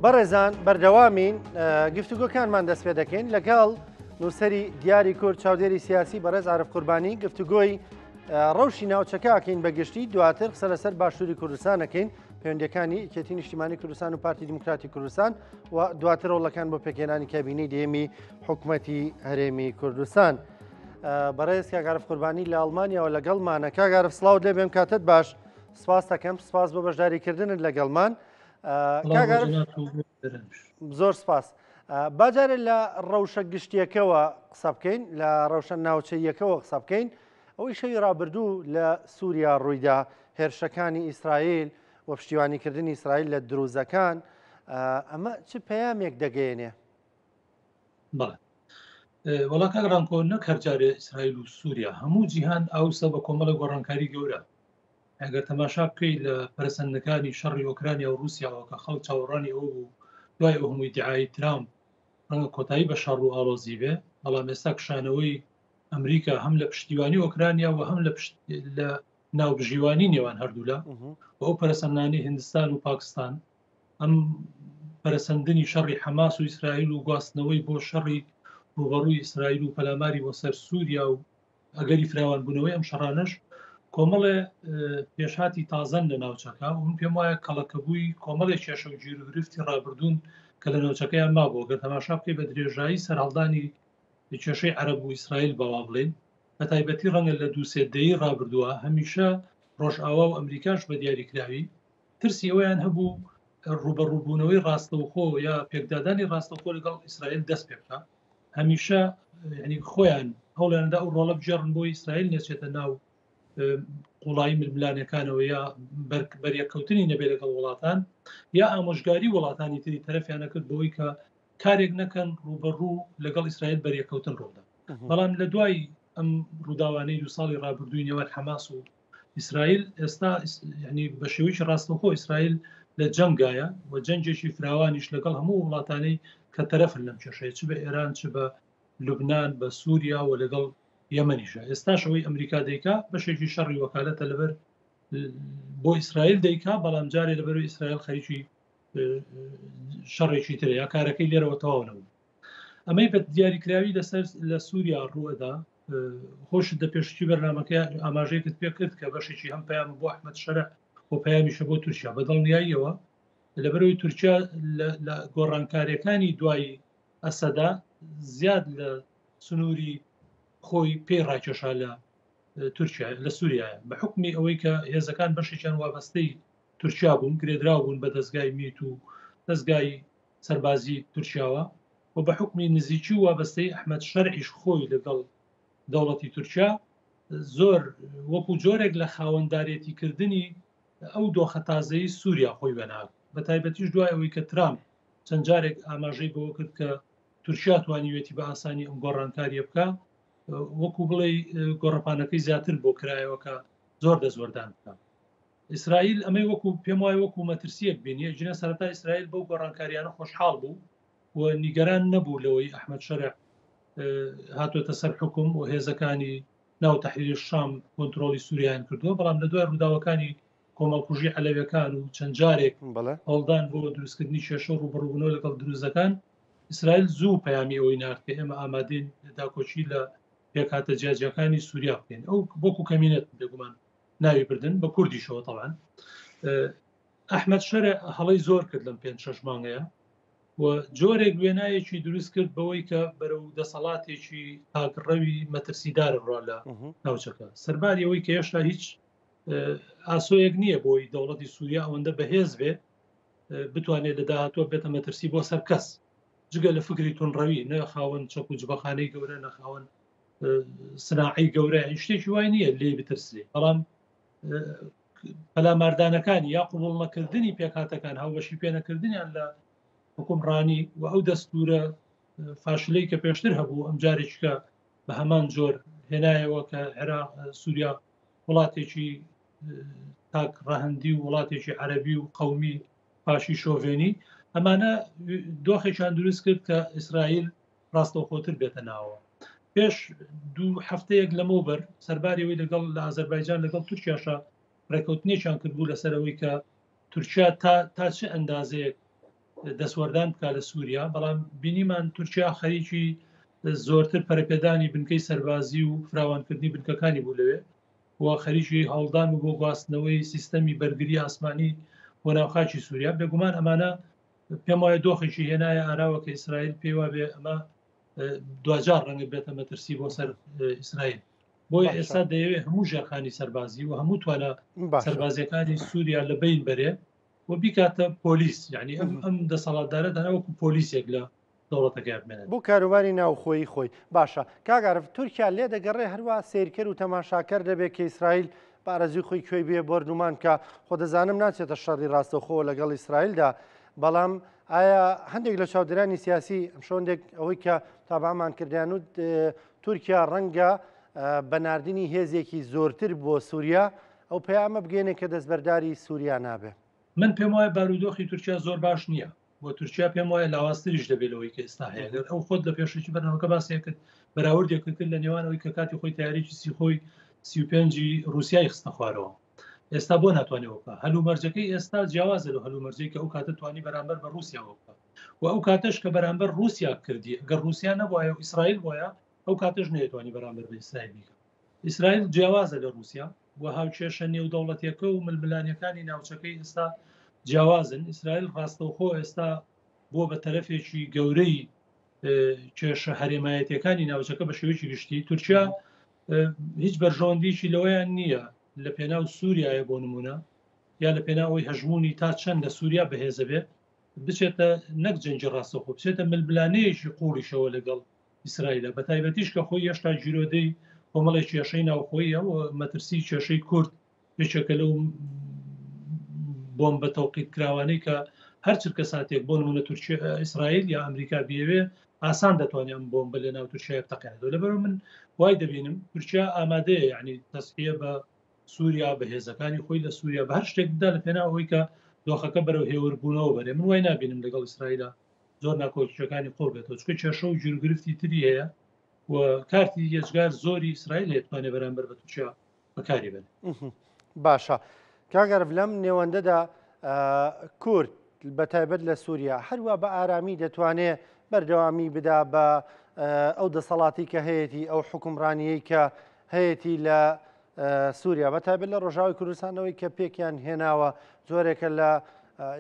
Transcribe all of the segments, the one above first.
بەڕێزان بەردەوامین گفتوگۆکانمان دەست پێ دەکەین لەگەڵ نووسەری دیاری کورد چاودێری سیاسی بەڕێز عارف قوربانی گفتوگۆی ڕەوشی ناوچەکەکەین بەگشتی دواتر قسە لەسەر باشووری کوردستانەکەین پەیوەندیەکانی یەکێتی نیشتیمانی کوردستان و پارتی دیموکراتی کوردستان و دواتر ڕۆڵەکان بۆ پێکهێنانی کابینەی دێمی حکوومەتی هەرێمی کوردستان. بەڕێز کاک عارف قوربانی لە ئەڵمانیاوە لەگەڵمانە. کاک عارف سڵاو لێ بێم کاتت باش. سپاس دەکەم، سپاس بۆ بەشداریکردنت لەگەڵمان. زۆر سپاس. باجارێت لە ڕەوشە گشتیەکەوە قسە بکەین، لە ڕەوشە ناوچەیەکەوە قسە بکەین. ئەوەی شەوی ڕابردوو لە سووریا ڕوویدا، هێرشەکانی ئیسرائیل و پشتیوانیکردنی ئیسرائیل لە دروزەکان، ئەمە چ پەیامێک دەگەیەنێ؟ وەڵا کاک ڕانکۆ نەک هەرجارێ ئیسرائیل و سووریا هەموو جیهان ئاوسە بە کۆمەڵە گۆڕانکاری گەورە. ئەگەر تەماشا بکەیت لە پەرسەندەکانی شەڕی ئۆکرانیا و رووسیاوە کە خەڵک چاوەڕانی ئەوە بوو دوای ئەو هەمووی دیعایی ترامپ ڕەنگە کۆتایی بە شەڕ و ئاڵۆزی بێ، بەڵام ئێستا کشانەوەی ئەمریکا هەم لە پشتیوانی ئۆکرانیا و هەم لە ناوبژیوانی نێوان هەردوولا و ئەو پەرسەندانی هندستان و پاکستان، ئەم پەرسەندنی شەڕی حەماس و ئیسرائیل و گواستنەوەی بۆ شەڕی ڕوبەڕووی ئیسرائیل و پەلاماری بۆ سەر سووریا و ئەگەری فراوانبوونەوەی ئەم شەڕانەش کۆمەڵێ پێشهاتی تازەن لە ناوچەکە و من پێم وایە کەڵەکەبووی کۆمەڵێک کێشە و گیر و گرفتی ڕابردوون کە لە ناوچەکەیان مابوو. گەر تەماشا بکەی بە درێژایی سەرهەڵدانی کێشەی عەرەب و ئیسرائیل بەوا بڵێن، بە تایبەتی ڕەنگە لە دووسێدەیی ڕابردووە هەمیشە ڕۆژئاوا و ئەمریکاش بە دیاریکراوی ترسی ئەویان هەبوو ڕوبەڕووبوونەوەی ڕاستەوخۆ یا پێکدادانی ڕاستەوخۆ لەگەڵ ئیسرائیل دەست پێ بکە. هەمیشە ینی خۆیان هەوڵیاندا ئەو ڕۆڵە بجێڕن بۆ ئیسرائیل نەچێتە ناو قوڵایی ململانەکانەوە یا بەریەکەوتنی نەبێت لەگەڵ وڵاتان یا ئامۆژگاری وڵاتانی تری تەرەفیانە کرد بەوەی کە کارێک نەکەن ڕوبەڕوو لەگەڵ ئیسرائیل بەریەکەوتن ڕۆدا. بەڵام لە دوای ئەم ڕووداوانەی دو ساڵی ڕابردووی نێوان حەماس و ئیسرائیل ئێستا ینی بە شێوەیەکی ڕاستەوخۆ ئیسرائیل لە جەنگایە و جەنجێکی فراوانیش لەگەڵ هەموو وڵاتانەی کە تەرەفن لەم کێشەیە، چ بە ئێران، چ بە لوبنان، بە سووریا و لەگەڵ یەمەنیشە. ئێستاشەوەی ئەمریکا دەیکا بەشێکی شەڕی وەکالەتە لەبەر بۆ ئیسرائیل دەیکا، بەڵام جارێ لەبەر ئیسرائیل خەریکی شەڕێکی ترە یا کارەکەی لێرەوە تەواو نەبوو. ئەمەی بە دیاریکراوی لەسەر لە سووریا ڕووەدا خۆشت دە پێشکی بەرنامەکە ئاماژەیەکت پێ کرد کە بەشێکی هەم پەیام بۆ ئەحمەد شەرع و پەیامیشە بۆ تورکیا بەدڵنیاییەوە لەبەرەوەی تورکیا لە گۆڕانکاریەکانی دوای ئەسەدا زیاد لە سنووری خۆی پێی ڕاکێشا لە تورکیا لە سووریایە بە حکمی ئەوەی کە هێزەکان بەشێکیان وابەستەی تورکیا بوون، گرێدراو بوون بە دەستگای میت و دەستگای سەربازی تورکیاوە و بە حکمی نزیکی و وابەستەی ئەحمەد شەرعیش خۆی لەگەڵ دەوڵەتی تورکیا زۆر وەکو جۆرێک لە خاوەنددارێتیکردنی ئەو دۆخە تازەی سووریا خۆی بەناو بە تایبەتیش دوای ئەوەی کە ترامپ چەند جارێک ئاماژەی بەوە کرد کە تورکیا توانیوێتی بە ئاسانی ئەم گۆڕانکاریە بکە، وەکو بڵێ گۆڕەپانەکەی زیاتر بۆ کرایەوە کە زۆر دەزوەردان بکە. ئیسرائیل ئەمەی وەکو پێم وایە وەکو مەترسیەک بینیە ژنە سەرەتا ئیسرائیل بەو گۆڕانکاریانە خۆشحاڵ بوو و نیگەران نەبوو لەوەی ئەحمەد شەرع هاتوۆتە سەر حکوم و هێزەکانی ناو تەحریری شام کۆنتڕۆڵی سووریان کردووە، بەڵام لە دوای ڕووداوەکانی کۆمەڵکوژی عەلەویەکان و چەند جارێک هەڵدان بۆ دروستکردنی کێشە و ڕوبەڕووبوونەوە لەگەڵ دروزەکان ئیسرائیل زوو پەیامی ئەوەی نارد کە ئێمە ئامادەین داکۆچی لە پێکهاتە جیاجەکانی سووریا بکەین. ئەو بۆکو کەمینەت بێگومان ناوی بردن بە کوردیشەوە تەڵان. ئەحمەد شەرع هەڵەی زۆر کرد لەم 5-6 مانگەیە و جۆرێک وێنایەکی دروست کرد بەوەی کە بەرەو دەسەڵاتێکی تاگڕەوی مەترسیدار ڕۆ لە ناوچەکە، سەرباری ئەوەی کە هێشتا هیچ ئاسۆیەک نییە بۆی دەوڵەتی سووریا ئەوەندە بەهێز بێت بتوانێت لە داهاتوە بێتە مەترسی بۆ سەر کەس جگە لە فکری تونڕەوی، نە خاوەن چەک و جبەخانەی گەورە، نەخاوەن سناعی گەورە، شتێکی وای نییە لێ بترسێ. بەڵام پەلاماردانەکانی یا قوبوڵ نەکردنی پێکهاتەکان هاوبەشی پێنەکردنیان لە حکومڕانی و ئەو دەستورە فاشلەی کە پێشتر هەبوو ئەم جارێککە بە هەمان جۆر هێنایەوە کە عێراق سووریا وڵاتێکی تاک ڕاهەندی و وڵاتێکی عەرەبی و قەومی پاشی شۆڤێنی، ئەمانە دۆخێکیان دروست کرد کە ئیسرائیل ڕاستەوخۆتر بێتە ناوە. پێش 2 هەفتەیەک لەمەوبەر سەرباریەوەی لەگەڵ لە ئازەربایجان لەگەڵ تورکیاشە ڕێکەوتنێکیان کردبوو لەسەرەوەی کە تورکیا تا چه ئەندازەیەک دەسوەردان بکات لە سووریا، بەڵام بینیمان تورکیا خەریکی زۆرتر پەرەپێدانی بنکەی سەربازی و فراوانکردنی بنکەکانی بوو لەوێ و خەریکی هەوڵدان و بۆ گواستنەوەی سیستەمی بەرگری ئاسمانی بۆ ناوخاکی سووریا. بێگومان ئەمانە پێم وایە دۆخێکی هێنایە ئاراوە کە ئیسرائیل پێی وابێ ئەمە دوجار ڕەنگە بێتە مەترسی بۆ سەر ئیسرائیل. بۆیە ئێستا دەیەوێت هەموو ژێرخانی سەربازی و هەموو توانە سەربازیەکانی سووریا لە بین بەرێ و بیکاتە پۆلیس، یعنی ئەم دەسەڵاتدارە دەناوەکو پۆلیسێک لە دەوڵەتەکە بمێنێت بۆ کاروباری ناوخۆی خۆی. باشە کاگەرف تورکیا لێ دەگەڕێ هەروە سیرکرد و تەماشاکەر دەبێت کە ئیسرائیل بارەزی خۆی کوێی بێ بردومان کە خۆ دەزانم ناچێتە شەڕی ڕاستەوخۆ لەگەڵ ئیسرائیلدا، بەڵام ئایا هەندێک لە چاودێرانی سیاسی شۆندێک ئەوەی کە تابامان کردیان و تورکیا ڕەنگە بەناردنی هێزێکی زۆرتر بۆ سووریا ئەو پەیامە بگەێنێ کە دەستبەرداری سووریا نابێ؟ من پێم وایە بارودۆخی تورکیا زۆر باش نییە، بۆ تورکیا پێم وایە لاوااستریش دەبێتەوەی کە ئێستا هەیە. ئەو خۆت لە پێشێکی بەرنامەکە باسیەکرد بەراوردێکرد لە نێوانەوەی کە کاتی خۆی تاریکی سیخۆی 35 رووسای خستە خوارەوە. ئێستا بۆ ناتوانێتەوە هەلومەرجەکەی ئێستا جیاوازە لە هەلومەرجەی کە ئەو کاتە توانی بەرامبەر بە رووسیا وەکە و ئەو کاتەش کە بەرامبەر رووسیا کردی ئەگەر رووسیا نەبووایە و ئیسرائیل وایە ئەو کاتەش نێتوانی بەرامبەر بە ئیسرائیل بیکە. ئیسرائیل جیاوازە لە رووسیا و هاوچێشە نێودەوڵەتیەکە و ململانیەکانی ناوچەکەی ئێستا جیاوازن. ئیسرائیل ڕاستەوخۆ ئێستا بۆ بە تەرەفێکی گەورەی کێشە هەرێمایەتیەکانی ناوچەکە بە شێوەیەکی گشتی. تورکیا هیچ بەرژەوەندیشی لەوەیان نییە لە پێناو سووریایە بۆ نمونە یا لە پێناوەی هەژمونی تا چەند لە سووریا بەهێزە بێت بچێتە نەک جەنگی ڕاستەوخۆ بچێتە ململانەیەکی قوڵیشەوە لەگەڵ ئیسرائیلە، بە تایبەتیش کە خۆی هێشتا ژیرۆدەی کۆمەڵی کێشەی ناوخۆیە و مەترسی کێشەی کورد پێچەکە لەو بۆم بە تەوقیت کراوانەی کە هەر چرکە ساتێک بۆ نمونە تورکیا ئیسرائیل یا ئەمریکا بیەوێ ئاسان دەتوانێت ئەم بۆمبە لە ناو تورکیا بتەقێنێتەوە. لەبەرەوە من وای دەبینم تورکیا ئامادەیە یعنی تەسخیە بە سووریا بە هێزەکانی خۆی لە سووریا بە هەر شتێکدا لە پێناوەوەی کە دۆخەکە بەرەو هێوربوونەوە بەرێ. من وای نبینم لەگەڵ ئیسرائیلە زۆر ناکۆکیەکانی قۆڵ بێتەوە، چکە کێشە و گیرگرفتی تری هەیە و کارتی یەجگار زۆری ئیسرائیل هێتوانێت بەرامبەر بە تورکیا بەکاری بێت. باشە کاگەرف لەم نێوەندەدا کورد بە تایبەت لە سووریا هەروە بە ئارامی دەتوانێت بەردەوامی بدا بە ئەو دەسەڵاتی کە هەیەی ئەو حکومڕانیەی کە هەیەی لە سووریا بە تایبەت لە ڕۆژاوی کوردستانەوەی کە پێکیان هێناوە زۆرێکە لە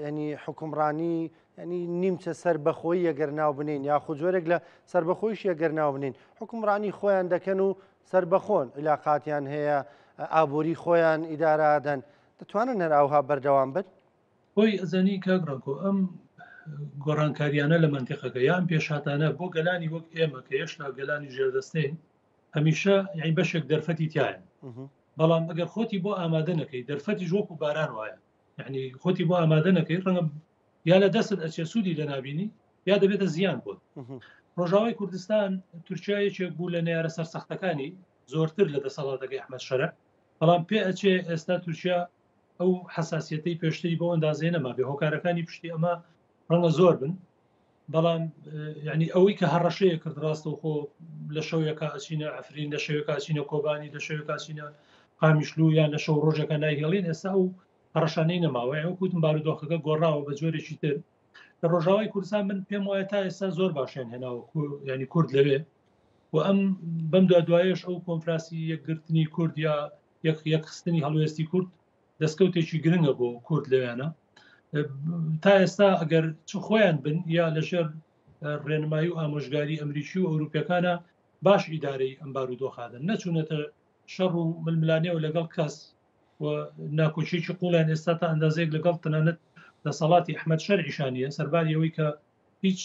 ینی حکومڕانی ینی نیمچە سربەخۆی ئەگەر ناو بنین یاخود جۆرێک لە سربەخۆیش ئەگەر ناو بنین حکومڕانی خۆیان دەکەن و سربەخۆن علاقاتیان هەیە ئابووری خۆیان ئیدارادەن دەتوانن هەراوها بەردەوام بن؟ خۆی ئەزانی کاگڕانکۆ ئەم گۆڕانکاریانە لە منتیقەکە یان پێشاتانە بۆ گەلانی وەک ئێمە کە هێشتا گەلانی ژێردەستین هەمیشە یعنی بەشێک دەرفەتی تایە، بەڵام ئەگەر خۆتی بۆ ئامادە نەکەی دەرفەتی وەکو باران وایە، یعنی خۆتی بۆ ئامادە نەکەی ڕەنگە یا لە دەست ئەچێ سوودی لە نابینی یا دەبێتە زیان بۆت. ڕۆژاوای کوردستان تورکیایەکێک بوو لە نێرە سەرسەختەکانی زۆرتر لە دەسەڵاتەکەی ئەحمەد شەرع، بەڵام پێ ئەچێ ئێستا تورکیا ئەو حساسیەتەی پێشتری بۆ ئەندازێ نەما بێ هۆکارەکانی پشتی ئەمە ڕەنگە زۆر بن، بەڵام یعنی ئەوەی کە هەڕەشەیە کرد ڕاستەوخۆ لە شەوێکە ئەچینە ئەفرین لە شەوێکە ئەچینە کۆبانی لە شەوێکە ئەچینە قامیشلو یان لە شەو ڕۆژەکە نایهێڵین ئێستا ئەو هەڕەشانەی نەماوە ئەو کوتم بارودۆخەکە گۆڕاوە بە جۆرێکی تر لە ڕۆژاوای کوردستان من پێم وایە تا ئێستا زۆر باشیان هێناوە ینی کورد لەوێ و ئەم بەم دوایش ئەو کۆنفراسی یەکگرتنی کورد یا یەکخستنی هەڵوێستی کورد دەستکەوتێکی گرنگە بۆ کورد لەوێنە. تا ئێستا ئەگەر چ خۆیان بن یا لەژێر ڕێنمایی و ئامۆژگاری ئەمریکی و ئەوروپیەکانە باش ئیدارەی ئەم بارودۆخادن نەچوونەتە شەڕ و ململانێ و لەگەڵ کەس و ناکۆچێکی قوڵیان ئێستا تا ئەندازەیەک لەگەڵ تەنانەت دەسەڵاتی ئەحمەد شەرعیشانیە سەرباری ئەوەی کە هیچ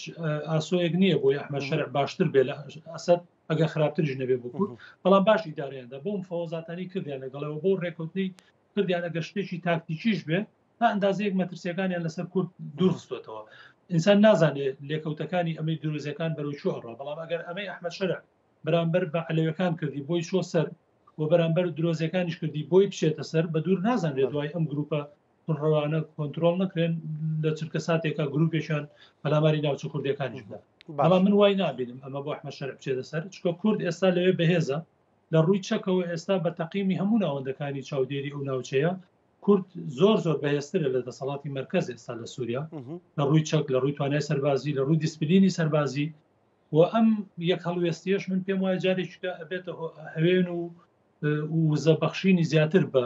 ئاسۆیەک نییە بۆی ئەحمەد شەرع باشتر بێ لە ئەسەد ئەگە خراپترش نەبێ بۆ کورد، بەڵام باش ئیدارەیاندا بۆ مفاوەزاتانی کردیان لەگەڵەوە بۆ ڕێکوتنی کردیان ئەگە شتێکی تاکتیکیش بێ تا ئەندازەیەک مەترسیەکانیان لەسەر کورد دوورخستوێتەوە. ئینسان نازانێت لێکەوتەکانی ئەمەی دروزەکان بەرەو چۆ ئەڕۆ، بەڵام ئەگەر ئەمەی ئەحمەد شەرع بەرامبەر بە عەلەویەکان کردی بۆی چۆ سەر و بەرامبەر درۆزیەکانیش کردی بۆی بچێتە سەر بە دوور نازانێت دوای ئەم گروپە ڕەوانە کۆنتترۆل نەکرێن لە چرکە ساتێکە گروپێکیان پەلاماری ناوچە کوردەکانیش بدا. بەڵام من وای نابینم ئەمە بۆ ئەحمەد شەرع بچێتە سەر چکە کورد ئێستا لەوێ بەهێزە لە ڕووی چەکەوە ئێستا بە تەقیمی هەموو ناوەندەکانی چاودێری ئەو ناوچەیە کورد زۆر بەهێزترە لە دەسەڵاتی مرکز ئێستا لە سووریا لە ڕووی چەک لە ڕووی توانای سەربازی لە ڕووی دیسپلینی سەربازی و ئەم یەک هەڵوێستیەش من پێم وایە جارێکیکە ئەبێتە هەوێن و وزەبەخشینی زیاتر بە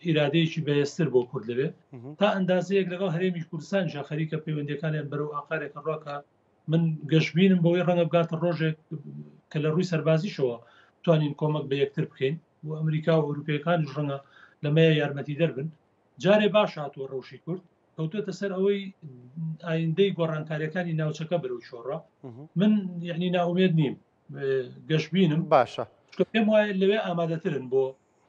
ئیرادەیەکی بەهێزتر بۆ کورد لەوێ تا ئەندازەیەک لەگەڵ هەرێمی کوردستان خەریکە پەیوەندیەکانیان بەرەو ئاقارێکە ڕاکە من گەشتبینم بەوەی ڕەنگە بگاتە ڕۆژێک کە لە ڕووی سەربازیشەوە توانین کۆمەک بە یەکتر بکەین و ئەمریکا و ئەوروپیەکانیش ڕەنگە لەمەیە یارمەتی دەربن جارێ باش هاتووە ڕەوشی کورد کەوتێتە سەر ئەوەی ئایندەی گۆڕانکاریەکانی ناوچەکە بەرەو شۆڕە من یعنی ناومێد نیم گەشتبینم باشە پێم وایە لەوێ ئامادەترن بۆ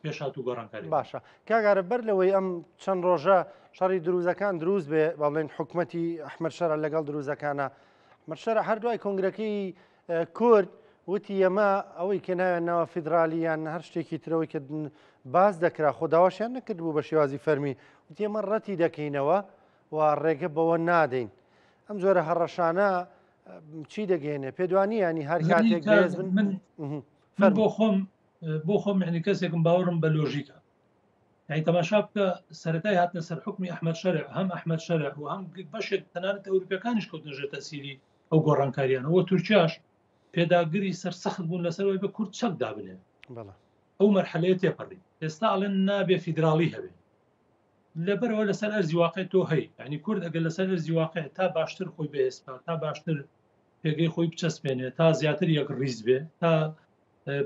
پێشات و گۆڕانکاری باشە کاگارە بەر لەوەی ئەم چەند ڕۆژە شەڕی دروزەکان دروست بێ بەڵێن حکوومەتی ئەحمەد شەرە لەگەڵ دروزەکانە مەشەرە هەردوای کۆنگرەکەی کورد وتی ئەمە ئەوەی کە ناوێنەوە فیدرالیان هەر شتێکی ترەوەی کە باز دەکرا خۆداواشیان نەکرد بوو بە شێوازی فەرمی وتی ئەمە ڕەتی دەکەینەوە و ڕێگە بەوە نادەین ئەم جۆرە هەڕەشانە چی دەگەێنێ پێدوانی ینی هەر کاتێک بێز من بۆ خۆم یعنی کەسێکم باوەڕم بە لۆژیکە یعنی تەماشا بکە سەرەتای هاتنە سەر حکمی ئەحمەد شەرع هەم ئەحمەد شەرع و هەم بەشێک تەنانەت ئەوروپیەکانیش کەوتنە ژێر تەسیری ئەو گۆڕانکاریانە وە تورکیاش پێداگری سەرسەخت بوون لەسەرەوەی بە کورد چەک دابنێ ئەو مەرحەلەیە تێپەڕی ئێستا ئەڵێن نابێ فیدراڵی هەبێ لەبەرەوە لەسەر ئەرزی واقع تۆ هەی ینی کورد ئەگەر لەسەر ئەرزی واقع تا باشتر خۆی بەهێستا تا باشتر پێگەی خۆی بچەسپێنێ تا زیاتر یەک ڕیز بێ تا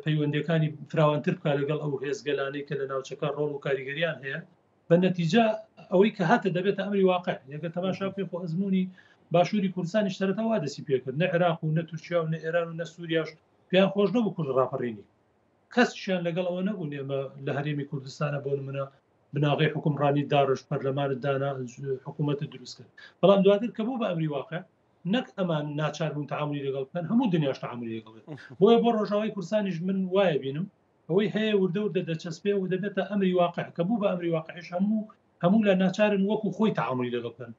پەیوەندەکانی فراوانتر بکە لەگەڵ ئەو هێزگەلانەی کە لە ناوچەکە ڕۆڵ و کاریگەریان هەیە بە نەتیجە ئەوەی کە هاتە دەبێتە ئەمری واقع یەکە تەماشا پێ خۆ ئەزمموی باشووری کوردستانی شتەرەوە دەسی پێکرد نە عێراق و نە تورکیا و نە ئێران و نە سووریاش پێیان خۆش نەبوو کورد ڕاپەڕینی کەسشیان لەگەڵ ئەوە نەبوون ئێمە لە هەرێمی کوردستانە بۆ نمونە بناغی حکومڕانی داڕش پەرلەمانت دانا حکوومەت دروست کرد بەڵام دواتر کە بوو بە ئەمری واقع نەک ئەمان ناچار بوون تعاملی لەگەڵ بکەن هەموو دنیاش تعاملی لەگەڵ بۆیە بۆ ڕۆژاوای کوردستانیش من وایە بینم ئەوەی هەیە وردە وردە دەچەسپێ و دەبێتە ئەمری واقع کە بوو بە ئەمری واقعش هەموو لە ناچارن وەکو خۆی تعاملی لەگەڵ بکەن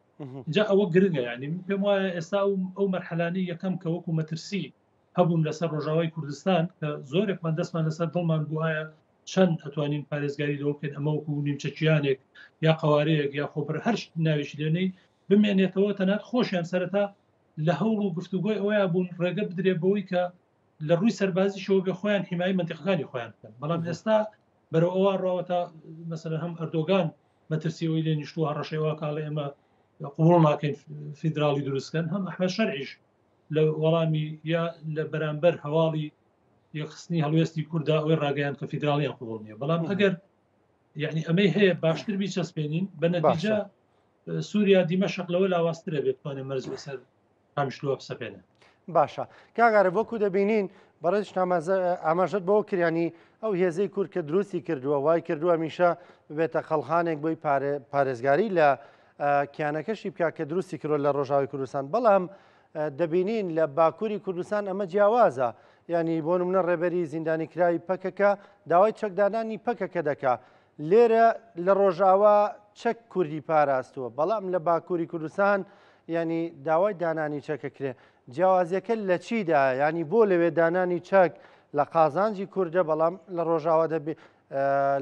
جا ئەوە گرنگە یعنی پێم وایە ئێستا ئەو مەرحەلانەی یەکەم کە وەکو مەترسی هەبوون لەسەر ڕۆژاوای کوردستان کە زۆرێکمان دەستمان لەسەر دڵمان بووایە چەند ئەتوانین پارێزگاری لەوە بکەین ئەمە وەکو نیمچەکیانێک یا قوارەیەک یا خۆبر هەر ناویش لێنەی بمێنێتەوە تەنات خۆشیان سەرەتا لە هەوڵ و گفتوگۆی ئەوەیە بوون ڕێگە بدرێ بەوەی کە لە ڕووی سەربازیشەوە بێ خۆیان حیمایی منتیقەکانی خۆیان بکەن بەڵام ئێستا بەرەو ئەوە ڕاوەتا مەسەلەن هەم ئەردۆگان مەترسیەوەی لێ نیشتووە ڕەشەوە کاڵێ ئێمە قوڵ ناکەین فیدراڵی دروستکەن هەم ئەحمەد شەرعیش لە وەڵامی یا لە بەرامبەر هەواڵی یەخستنی هەڵوێستی کووردا ئەوەی ڕاگەیان کە فیدراڵیان قوڵ نییە بەڵام ئەگەر یعنی ئەمەی هەیە باشتر بیچەسپێنین بە نەتیجە سووریا دیمەشق لەوە لاوااسترە بێت توانێت مەرج بەسەر ئامشلووە بسەپێنە باشە کاگارە بۆکو دەبینین بەڕێز ئاماژەت بۆ کریانی ئەو هێزەی کورد کە دروستی کردووە وای کردووە میشە ببێتە خەڵخانێک بۆی پارێزگاری لە کیانەکەشی بکە کە دروستی کردوە لە ڕۆژاوی کوردستان بەڵام دەبینین لە باکووری کوردستان ئەمە جیاوازە ینی بۆ نمونە ڕێبەری زیندانی کراوی پەکەکە داوای چەکدانانی پەکەکە دەکا لێرە لە ڕۆژاوا چەک کوردی پاراستووە بەڵام لە باکووری کوردستان ینی داوای دانانی چەکەکرێ جیاوازیەکە لە چیدا ینی بۆ لەوێ دانانی چەک لە قازانجی کووردە بەڵام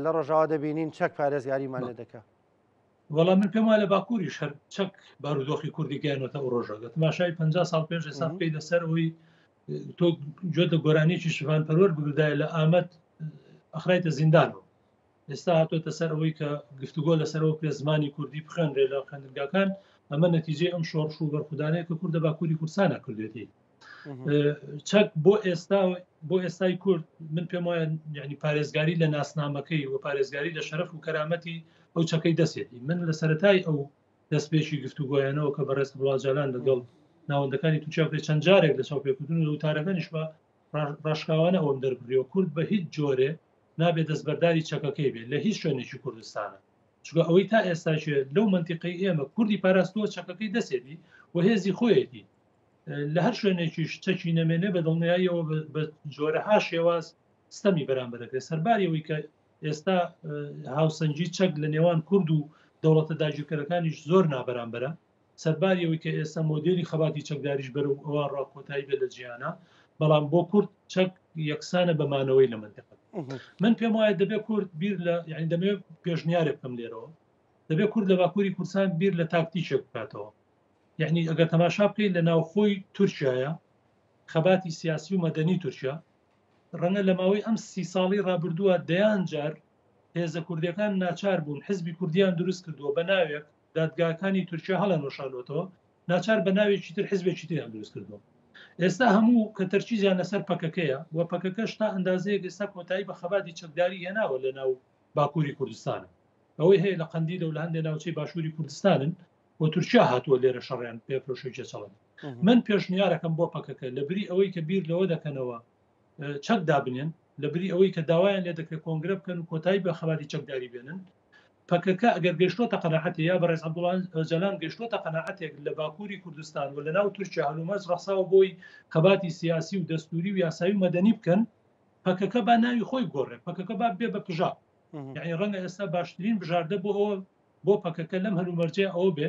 لە ڕۆژاوا دەبینین چەک پارێزگاریمان لێ دەکە وەڵام من پێم وایە لە باکووریش هەر چەک بارودۆخی کوردی گەیانەوە ئەو ڕۆژەکە تماشای 50 ساڵ پێش ئێستا بکەی لەسەر ئەوی تۆ گوێتە گۆرانێکی شوان پەروەر بگردایە لە ئامەد ئەخرایتە زیندانەوە ئێستا هاتوۆتە سەر ئەوەی کە گفتوگۆ لەسەرەوە پێ زمانی کوردی بخوێنرێ لە خوێندنگاکان ئەمە نەتیجەی ئەم شۆڕش و بەرخودانەیە کە کوردە باکووری کوردستانە کردێتی چەک بۆ ئێستای کورد من پێم وایە یعنی پارێزگاری لە ناسنامەکەی و پارێزگاری لە شەرەف و کەرامەتی ئەو چەکەی دەسێتی من لە سەرەتای ئەو دەستپێشی گفتوگۆیانەوە کە بەڕێز بڵاجالان لەگەڵ ناوەندەکانی تووچاکرێت چەند جارێک لە چاوپێکردن و وتارەکانیش بە ڕاشکاوانە ئەوم دەربڕیەوە کورد بە هیچ جۆرێ نابێت دەستبەرداری چەکەکەی بێت لە هیچ شوێنێکی کوردستانە چونکە ئەوەی تا ئێستاشێ لەو منتیقی ئێمە کوردی پاراستووە چەکەکەی دەسێتی و هێزی خۆیەتی لە هەر شوێنێکیش چەکی نەمێنێ بە دڵنیاییەوە بە جۆرەها شێواز ستەمی بەرامبەرەکەی سەرباریەوەی کە ئێستا هاوسەنجی چەک لە نێوان کورد و دەوڵەتە داگیرکەرەکانیش زۆر نابەرامبەرە سەرباریەوەی کە ئێستا مۆدێلی خەباتی چەکداریش بەرەو ئەوە ڕاکۆتایی بێت لە جیهانە بەڵام بۆ کورد چەک یەکسانە بەمانەوەی لە منتیقەکە من پێم وایە دەبێت کورد بیر لە یعنی دەمەوێت پێشنیارێک بکەم لێرەوە دەبێت کورد لە باکووری کوردستان بیر لە تاکتیکێک بکاتەوە یعنی ئەگەر تەماشا بکەیت لە ناوخۆی تورکیایە خەباتی سیاسی و مەدەنی تورکیا ڕەنگە لە ماوەی ئەم 30 ساڵی ڕابردووە دەیان جار هێزە کوردیەکان ناچار بوون حزبی کوردیان دروست کردووە بە ناوێک دادگاکانی تورکیا هەڵە نۆشانۆتەوە ناچار بە ناوێکی تر حزبێکی تریان دروست کردووە ئێستا هەموو کە تەرکیزیان لەسەر پەکەکەیە و پەکەکەش تا ئەندازەیەک ئێستا کۆتایی بە خەباتی چەکداری هێناوە لە ناو باکووری کوردستانە ئەوەی هەیە لە قەندیل و لە هەندێک ناوچەی باشووری کوردستانن و تورکیا هاتووە لێرە شەڕیان پێفرۆشێکی چەڵن من پێشنیارەکەم بۆ پەکەکە لە بری ئەوەی کە بیر لەوە دەکەنەوە چەک دابنێن لە بری ئەوەی کە داوایان لێ دەکرێت کۆنگرە بکەن و کۆتایی بە خەباتی چەکداری بێنن پەکەکە ئەگەر گەشتۆتە قەناعەتێ یا بەڕێز عەبدوڵڵا ئۆجەلان گەشتۆتە قەناعەتێک لە باکووری کوردستان و لە ناو تورکیا هەلومەرج ڕەساوە بۆی خەباتی سیاسی و دەستوری و یاسایی و مەدەنی بکەن پەکەکە با ناوی خۆی گۆڕێ پەکەکە با بێ بە پژا یعنی ڕەنگە ئێستا باشترین بژاردە بۆ ئەوە بۆ پەکەکە لەم هەلومەرجێ ئەوە بێ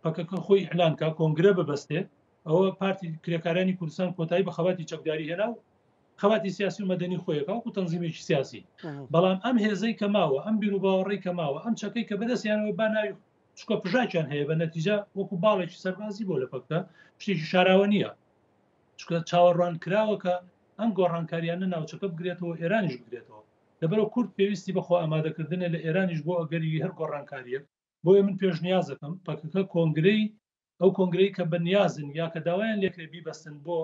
پەکەکە خۆی ئیعلانکە کۆنگرە ببەستێ ئەوە پارتی کرێکارانی کوردستان کۆتایی بە خەباتی چەکداری هێنا و خەباتی سیاسی و مەدەنی خۆیەکە وەکو تەنزیمێکی سیاسی بەڵام ئەم هێزەی کە ماوە ئەم بیر و باوەڕێی کە ماوە ئەم چەکەی کە بەدەستیانەوە با ناوی چکۆ پژاکیان هەیە بە نەتیجە وەکو باڵێکی سەربازی بۆ لە پەکە شتێکی شاراوە نییە چکە چاوەڕوان کراوە کە ئەم گۆڕانکاریانە ناوچەکە بگرێتەوە ئێرانیش بگرێتەوە لەبەرەوە کورد پێویستی بەخۆ ئامادەکردنە لە ئێرانیش بۆ ئەگەری هەر گۆڕانکاریەک بۆیە من پێشنیازەکەم پەکەکە کۆنگرەی ئەو کۆنگرەی کە بەنیازن یا کە داوایان لێکرێ بیبەستن بۆ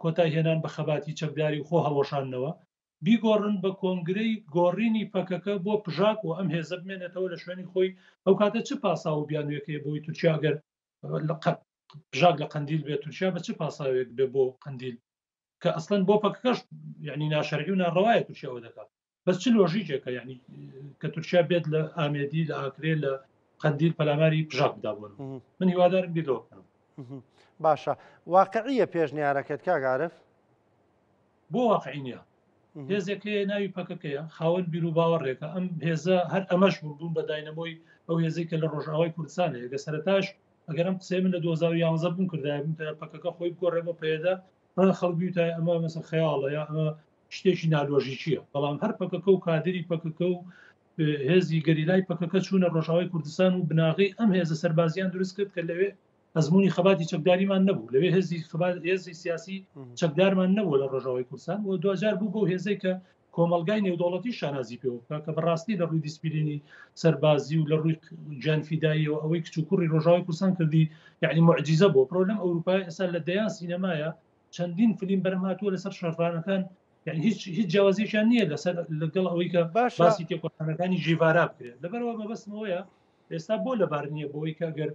کۆتای هێنان بە خەباتی چەکداری خۆ هەڵۆشانەوە بیگۆڕن بە کۆنگرەی گۆڕینی پەکەکە بۆ پژاک و ئەم هێزە بمێنێتەوە لە شوێنی خۆی ئەو کاتە چ پاسا و بیانوێکەیە بۆی تورکیاگەر پژاک لە قەندیل بێت تورکیا بە چ پاساوێک بێ بۆ قەندیل کە ئەسڵەن بۆ پەکەکەش یعنی ناشەرعی و ناڕەوایە تورکیاەوە دەکات بەس چ لۆژیکێکە یعنی کە تورکیا بێت لە ئامێدی لە ئاکرێ لە قەندیل پەلاماری پژاک بدابوون من هیوادارم بیرەوە بکەم باشە واقعیە پێشنیارەکەت کاگعارف بۆ واقعی نییە هێزێکەیە ناوی پەکەکەیە خاوەن بیر و باوەڕێکە ئەم هێزە هەر ئەمەش بوون بە داینەمۆی ئەو هێزەی کە لە ڕۆژئاوای کوردستانە ئەگە سەرەتاش ئەگەرم قسەی من لە 2011 بوون کردای پەکەکە خۆی بگۆڕێەوە پێدا ڕەنگە خەڵک بیوتای ئەمە مەسەڵ خەیاڵە یا ئەمە شتێکی نالۆژیکیە بەڵام هەر پەکەکە و کادری پەکەکە و هێزی گەریلای پەکەکە چوونە ڕۆژئاوای کوردستان و بناغی ئەم هێزە سەربازیان دروست کرد کە لەوێ ئەزمموی خەباتی چەکداریمان نەبوو لەوێ هێزی سیاسی چەکدارمان نەبوو لە ڕۆژاوای کوردستان و دوجار بوو بۆ هێزەی کە کۆمەلگای نێودوڵەتی شانازی پێوە کە بەڕاستی لە ڕووی دیسپلینی سەربازی و لە ڕووی جانفیداییەوە ئەوەی کچ و کوڕی ڕۆژاوای کوردستان کردی یعنی معجیزە بۆ پرۆبلەم ئەوروپای ئێستا لە دەیان سینەمایە چەندین فیلم بەرەم هاتووە لەسەر شەڕانەکان یعنی هیچ جیاوازیشان نییە لەسەر لەگەڵ ئەوەی کە باسی تێکۆشانەکانی ژیڤارا بکرێت لەبەرەوە مەبەستمەوەیە ئێستا بۆ لەبار نییە بۆەوەی کە گەر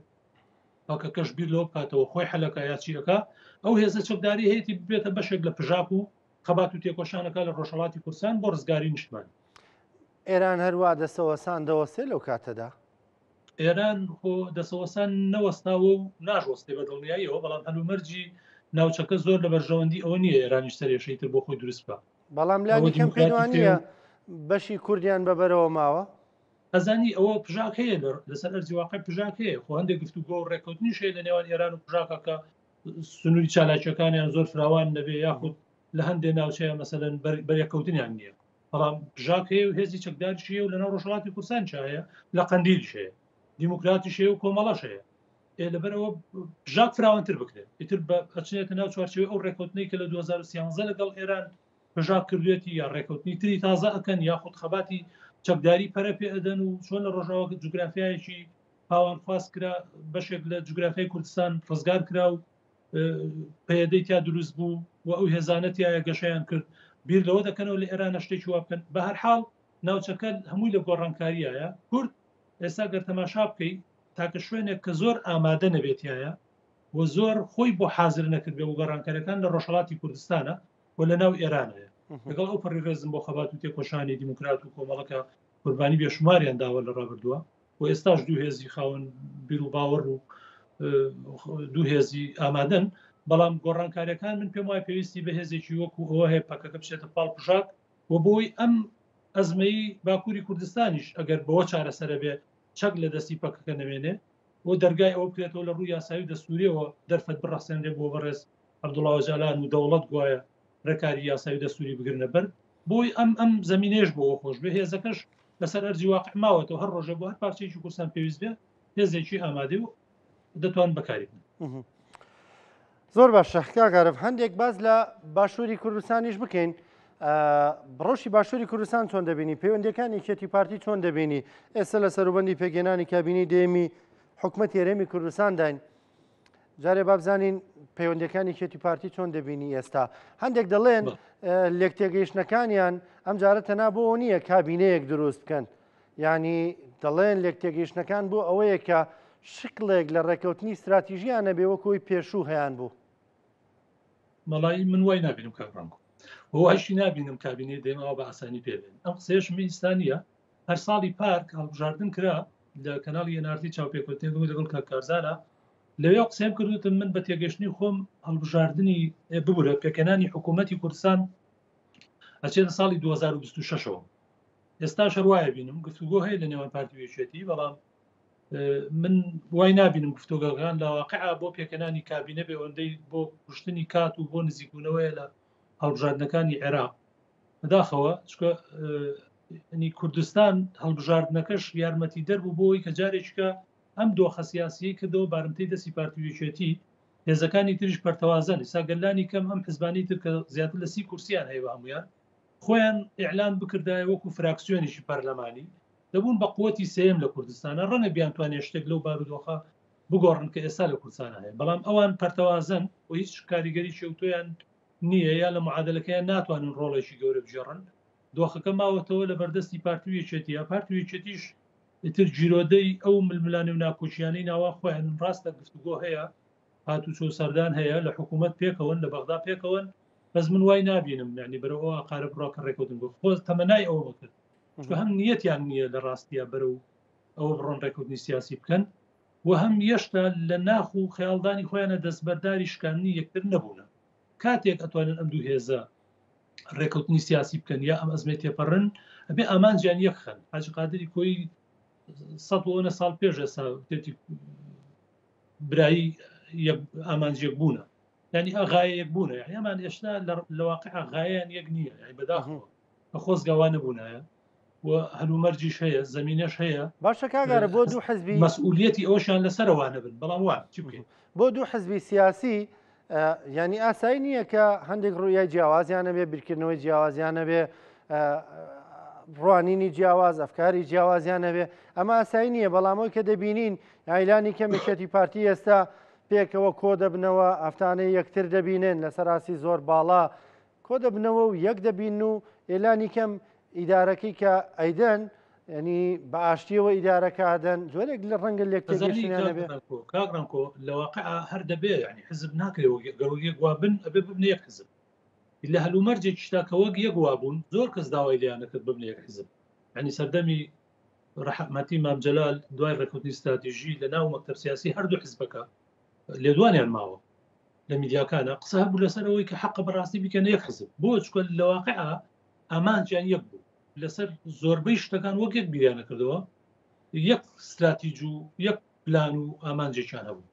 پاکەکەش بیر لەوە بکاتەوە خۆی حەلەکە یاچیەکە ئەو هێزە چەکداری هەیەی بێتە بەشێک لە پژاک و خەبات و تێکۆشانەکە لە ڕۆژهەڵاتی کوردستان بۆ ڕزگاری نیشتمان ئێران هەروە دەسەوەسان دەوەستێ لەو کاتەدا ئێران خۆ دەسەوەسان نەوەستاوە و ناژوەستێ بە دڵنیاییەوە بەڵام هەلومەرجی ناوچەکە زۆر لە بەرژەوەندی ئەوە نییە ئێرانیش سەرێشەی تر بۆ خۆی دروست بە بەڵام لانی کەم پێوانە بەشی کوردیان بەبەرەوە ماوە ئەزانی ئەوە پژاک هەیە لەسەر ئەرزی واقع پژاک هەیە خۆ هەندێک گفتوگۆ و ڕێکەوتنیش هەیە لە نێوان ئێران و پژاکەکە سنووری چالاکیەکانیان زۆر فراوان نەبێ یاخود لە هەندێک ناوچەیە مەسەلەن بەرێکەوتنیان نییە بەڵام پژاک هەیە و هێزی چەکداریش هەیە و لەناو ڕۆژهەڵاتی کوردستان هەیە لە قەندیلیش هەیە دیموکراتیش هەیە و کۆمەڵەش هەیە لەبەرەوە پژاک فراوانتر بکرێت ئیتر ئەچێتە ناو چوارچەوەی ئەو ڕێکەوتنەی کە لە 2013 لەگەڵ ئێران پژاک کردوێتی یا ڕێکەوتنی تری تازە ئەکەن یاخود خەباتی چەکداری پەرە پێ ئەدەن و چۆن لە ڕۆژاوە جوگرافیایەکی پاوانخواست کرا بەشێک لە جوگرافیای کوردستان ڕزگار کرا و پەیەدەی تیا دروست بوو و ئەو هێزانەتیایە گەشەیان کرد بیر لەوە دەکەنەوە لە ئێرانە شتێکی وا بکەن بە هەر حاڵ ناوچەکە هەمووی لە گۆڕانکاریایە کورد ئێستا گەر تەماشا بکەیت تاکە شوێنێک کە زۆر ئامادە نەبێتیایە و زۆر خۆی بۆ حازر نەکرد بێ و گۆڕانکاریەکان لە ڕۆژهەڵاتی کوردستانە و لە ناو ئێرانەیە لەگەڵ ئەو پەڕی ڕێزم بۆ خەبات و تێکۆشانی دیموکرات و کۆمەڵەکە قوربانی بێشماریان داوە لە ڕابردووە و ئێستاش دوو هێزی خاوەن بیر و باوەڕ و دوو هێزی ئامادەن بەڵام گۆڕانکاریەکان من پێم وایە پێویستی بە هێزێکی وەکو ئەوە هەیە پەکەکە بچێتە پاڵ پژاک و بۆی ئەم ئەزمەی باکووری کوردستانیش ئەگەر بەوە چارەسەرە بێ چەک لە دەستی پەکەکە نەمێنێ و دەرگای ئەوە بکرێتەوە لە ڕووی یاساوی دەستوریەوە دەرفەت بڕەسێنرێ بۆ بەڕێز عەبدوڵڵا ئۆجەلان و دەوڵەت گوایە ڕێکاری یاساوی دەستوری بگرنە بەر بۆی ئەم زمینێش بۆ خۆش بێ هێزەکەش لەسەر ئەرجی واقع ماوەتەوە هەر ڕۆژە بۆ هەر پارچەیەکی کوردستان پێویست بێ هێزێکی ئامادە و دەتوان بەکاری بن. زۆر باشە کاکارف هەندێک باز لە باشووری کوردستانیش بکەین ڕۆژی باشووری کوردستان چۆن دەبینی پەیوەندیەکانی یەکێتی پارتی چۆن دەبینی ئێستا لە سەروبەندی پێگەێنانی کابینی دێمی حکوومەتی هەرێمی کوردستان داین جارێ بابزانین پەیوەندیەکانی یەکێتی پارتی چۆن دەبینی ئێستا هەندێک دەڵێن لێک تێگەیشتنەکانیان ئەم جارە تەنا بۆ نییە کابینەیەک دروست بکەن یعنی دەڵێن لێک تێگەیشتنەکان بۆ ئەوەیە کە شکلێک لە ڕێکەوتنی استراتیژیانە بێ وەکۆی پێشوو هەیان بوو مەڵایی من وای نبینم کاڕانکۆ وایشی نبینم کابینێ دێمەوە بە ئاسانی پێبێن ئەم قسەیەشم ئینستانیە هەر ساڵی پارک هەڵبژاردن کرا لە کەناڵی ئێنارتی چاوپێکوتێن لەگەڵ کاکارزانە لەوێ قسەم کردوتم من بە تێگەشتنی خۆم هەڵبژاردننی ببورە پێکەنانی حکوومەتی کوردستان ئەچێتە ساڵی 2026ەوە ئێستا شەروایە بینم گفتوگۆ هەیە لە نێوان پارتیوێچێتی بەڵام من وای نبینم گفتوگەکان لە واقعا بۆ پێکەنانی کابینە بێ ئەوەندەی بۆ کوشتنی کات و بۆ نزیکبوونەوەیە لە هەڵبژاردنەکانی عێراق بەداخەوە چکە کوردستان هەڵبژاردنەکەش یارمەتی دەربوو بۆی کە جارێککە ئەم دۆخە سیاسی کردەوە بارمتەی دەستی پارتیوێچێتی هێزەکانی تریش پەرتەوازن ئێستا گەلانی کەم ئەم حزبانی تر کە زیاتر لە 30 کورسیان هەیە هەمویان خۆیان ئیعلان بکردایە وەکو فراکسیۆنێکی پەرلەمانی دەبوون بە قووەتی سێم لە کوردستانە ڕەنە بیانتوانێت شتێک لەو بارودۆخە بگۆڕن کە ئێستا لە کوردستانە هەیە بەڵام ئەوان پەرتەوازن و هیچ کاریگەری شێوتۆیان نییە یا لە معادلەکەیان ناتوانن ڕۆڵێکی گەورە بژێڕن دۆخەکە ماوەتەوە لە بەردەستی پارتیوێچێتی یا پارتیوێچێتیش ئیتر جیرۆدەی ئەو ململانە و ناکۆچیانەی ناوا خۆیان ڕاستە گفتوگۆ هەیە هاتوچۆ سەردان هەیە لە حکوومەت پێکەوەن لە بەغدا پێکەوەن بەس من وای نبینم یعنی بەرەوە قارە بڕاکە ڕێکوتن بۆ خۆ تەمەنای ئەوە بکرد هەم نیەتیان نییە لە ڕاستیە بەرەو ئەوە بڕۆن ڕێکوتنی سیاسی بکەن و هەم یەشتا لە ناخ و خەیاڵدانی خۆیانە دەستبەرداری شکاندنی یەکتر نەبوونە کاتێک ئەتوانن ئەم دوو هێزە ڕێکوتنی سیاسی بکەن یا ئەم ئەزمێت تێپەڕن ئەبێ ئامانجیان یەکخەن حاج قادری کۆی 100 ساڵ پێش ئێستا برایی ئامانجێک بوونە ینی ئاغایە یەک بوونە یامان ئێشتا لە واقع غایان یەک نییە یعنی بەداخەوە بە خۆزگاوانە بوونایە و هەلومەرجیش هەیە زمینەش هەیە باشە کاگەرە بۆ دوو حزبی مەسئولیەتی ئەوەشان لەسەرەوانە بن بەڵام وان چی بکەین بۆ دوو حزبی سیاسی ینی ئاسایی نییە کە هەندێک ڕوویای جیاوازیانە بێ بیرکردنەوەی جیاوازیانە بێ ڕوانینی جیاواز ئەفکاری جیاوازیانە بێ ئەمە ئاسایی نییە بەڵامەوەی کە دەبینین ئایلانی کەمێکەتی پارتی ئێستا پێکەوە کۆ دەبنەوە ئەفتانەی یەکتر دەبینێن لە سەراسی زۆر باڵا کۆ دەبنەوە و یەک دەبین و ئێلانی کەم ئیدارەکەی کە ئەیدەن ینی بە ئاشتیەوە ئیدارەکەدەن جۆرێک لە ڕەنگە لێکتێگەشتیانە بێ کاگڕانکۆ لە واقع هەر دەبێ ینی حزب ناکرێەوە گەڕۆیەک وابن ئەبێ ببنە یەک حزب لە هەلومەرجێکی شتاکەوەک یەک وابوون زۆر کەس داوای لیانە کرد ببنە یەک حزب ینی سەردەمی ڕەحمەتی مامجەلال دوای ڕێکوتنی استراتیژی لە ناو مەکتەب سیاسی هەردوو حزبەکە لێدوانیان ماوە لە میدیاکانە قسە هەبوو لەسەرەوەی کە حەق بەڕاستی بکەن یەک حزب بۆ چکە لە واقع ئامانجیان یەک بوو لەسەر زۆربەی شتەکان وەک یەک بیریانە کردەوە یەک استراتیژ و یەک پلان و ئامانجێکیان هەبوو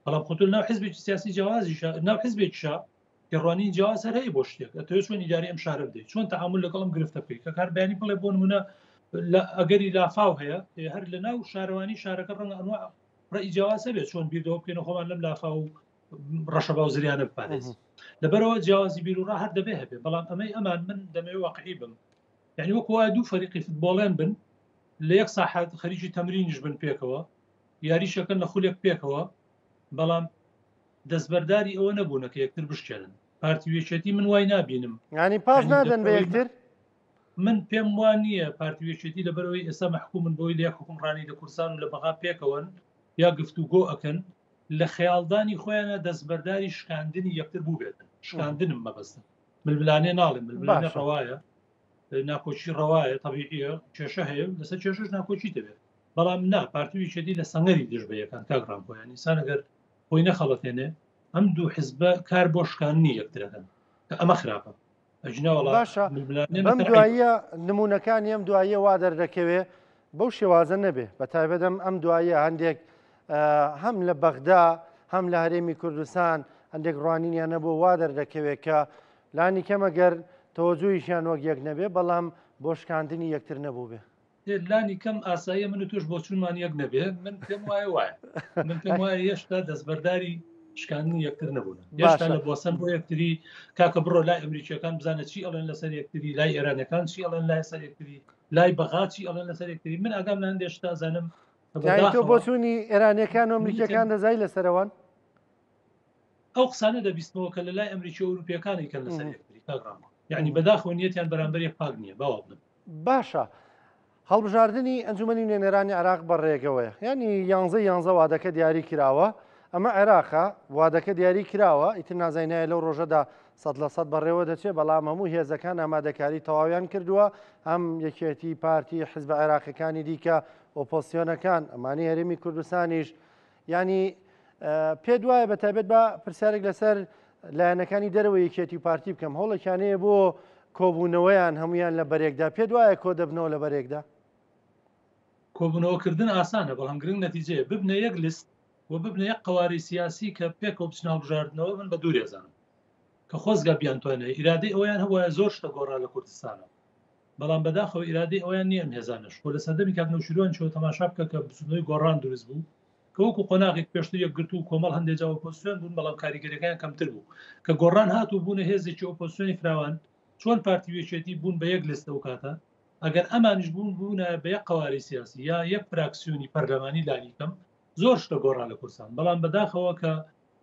بەڵام خۆتۆ ناو حزبێکی سیاسی جیاوازیش ناو حزبێکیشا گەڕوانی جیاواز هەر هەیە بۆ شتێک ئەتەوێت چۆن ئیداری ئەم شارە بدەیت چۆن تەعامل لەگەڵم گرفتە بکەیت کە کار بەیانی بڵێ بۆ نمونە ئەگەری لافاو هەیە هەر لە ناو شارەوانی شارەکە ڕەنگە ئەنواع ڕێی جیاواز هەبێت چۆن بیردەوە بکەینە خۆمان لەم لافاو ڕەشە باو زریانە بپارێز لەبەرەوە جیاوازی بیرروڕا هەر دەبێ هەبێ بەڵام ئەمەی ئەمان من دەمەوێت واقعی بم یعنی وەکو دوو فەریقی فوتبۆڵیان بن لە یەک ساحەت خەریکی تەمرینیش بن پێکەوە یاریشەکەن لە خولێک پێکەوە بەڵام دەستبەرداری ئەوە نەبوونە کە یەکتر بشکێنن پارتیوێچێتی من وای نبینم ینی پاس نادەن بە یەکتر من پێم وان نییە پارتیوێچێتی لەبەرەوەی ئێستا مەحکومن بۆی لە حکومڕانی لە کوردستان و لە بەغا پێکەوەن یا گفتوگۆ ئەکەن لە خەیاڵدانی خۆیانە دەستبەرداری شکاندنی یەکتر بوو بێتن شکاندنم مەبەستن ململانێ ناڵێن ململانێ ڕەوایە ناکۆچی ڕەوایە طبیعیە کێشە هەیە لەسەر کێشەش ناکۆچی دەبێت بەڵام نا پارتیوێچێتی لە سەنگەری دژبەیەکان کاگڕان خۆیان ئینسان ئەگەر خۆی نەخەڵەتێنێ ئەم دوو حزبە کار بۆ شکاندنی یەکترەکەن کە ئەمە خراپە باشە ئەم دواییە نمونونەکانی ئەم دواییە وا دەردەکەوێ بەو شێوازە نەبێ بە تایبەتم ئەم دواییە هەندێک هەم لە بەغدا هەم لە هەرێمی کوردستان هەندێک ڕوانینیان نەبوو وا دەردەکەوێت کە لانی کەمەگەر تۆجوویشیان وەک یەک نەبێ بەڵام بۆ شکاندنی یەکتر نەبوو بێ لانی کەم ئاسایی من و توش بۆ چونمان یەک نەبێ من پێم وایە من پێم وایە هێشتا دەستبەرداری شکاندنی یەکتر نەبوون هێشتا لە بۆسەن بۆ یەکتری کاکە بڕۆ لای ئەمریکیەکان بزانە چی ئەڵێن لەسەر یەکتری لای ئێرانەکان چی ئەڵێن لای سەر یەکتری لای بەغا چی ئەڵێن لەسەر یەکتری من ئاگام لەن هێشتا زانم تۆ بۆ چوونی ئێرانیەکان و ئەمریکیەکان دەزای لەسەرەوەن ئەو قسانە دەبیستمەوە کە لە لای ئەمریکی و ئەوروپیەکانی کە لەسەر یەکتری کاگرام یعنی بەداخەوە نیەتیان بەرامبەر یەک پاک نییە باوە بن باشە هەڵبژاردننی ئەنجومەنی نوێنەرانی عراق بەڕێگەوەیە ینی 11 وادەکە دیاری کراوە ئەمە عێراقا وادەکە دیاری کراوە ئیتر نازانایە لەو ڕۆژەدا 100% بەڕێوە دەچێت بەڵام هەموو هێزەکان ئامادەکاری تەواویان کردووە ئەم یەکێتی پارتی حزب عێراقیەکانی دیکە ئۆپۆسیۆنەکان ئەمانی هەرێمی کوردستانیش ینی پێ دوایە بە تایبەت بە پرسیارێک لەسەر لایەنەکانی دەرەوە یەکێتی پارتی بکەم هەوڵێکیانەیە بۆ کۆبوونەوەیان هەمویان لە بەرێکدا پێ دوایە کۆ دەبنەوە لە بەرێکدا کۆبوونەوەکردن ئاسانە بەڵام گرنگ نەتیجەیە ببنە یەک لیست و ببنە یەک قواری سیاسی کە پێکەوە بچنە هەڵبژاردنەوە من بە دوورێزانم کە خۆزگا بیانتوانێت ئیرادەی ئەویان هەوایە زۆر شتە گۆڕا لە کوردستانە بەڵام بەداخەوە ئیرادەی ئەویان نییە هێزانش بۆ لە سەردەمی کاک نەوشیروان چۆ تەماشا بکە کە بچوونەوەی گۆڕان دروست بوو کە وەکو قۆناغێک پێشتر یەکگرت و کۆمەڵ هەندێک جا ئۆپۆزیسیۆن بوون بەڵام کاریگەریەکان کەمتر بوو کە گۆڕان هاتوو بوونە هێزێکی ئۆپۆزیسیۆنی فراوان چۆن پارتی وێچێتی بوون بە یەک لیستە و کاتە ئەگەر ئەمانش بوونە بە یەک قواری سیاسی یا یەک فراکسیۆنی پەرلەمانی لانیکەم زۆر شتە گۆڕا لە کوردستان بەڵام بەداخەوە کە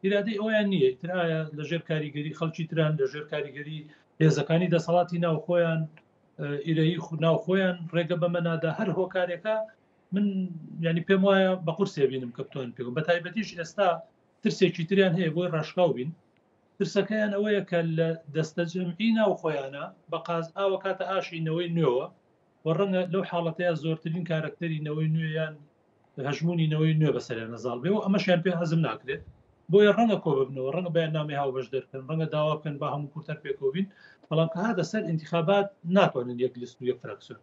ئیرادەی ئەویان نییە ترایە لەژێر کاریگەری خەڵکی تران لەژێر کاریگەری هێزەکانی دەسەڵاتی ناوخۆیان ئیرەی ناوخۆیان ڕێگە بەمەنادا هەر هۆکارێکە من ینی پێم وایە بە قورسێ بینم کە بتوان پێ بە تایبەتیش ئێستا ترسێکی تریان هەیە بۆی ڕاشقاو بین ترسەکەیان ئەوەیە کە لە دەستەجمعی ناوخۆیانە بە قاز ئاوە کاتە ئاشینەوەی نوێوە و ڕەنگە لەو حاڵەتەیە زۆرترین کارکتەرینەوەی نوێیان هەژمونینەوەی نوێ بەسەریان نەزاڵ بێ و ئەمەشیان پێ حەزم ناکرێت بۆیە ڕەنگە کۆ ببنەوە ڕەنگە بەیان نامی هاو بەش دەکەن ڕەنگە داوا بکەن با هەموو کورتەر پێکۆبین بەڵام کە هاتە سەر انتخابات ناتوانن یەک لیست و یەک فراکسیۆن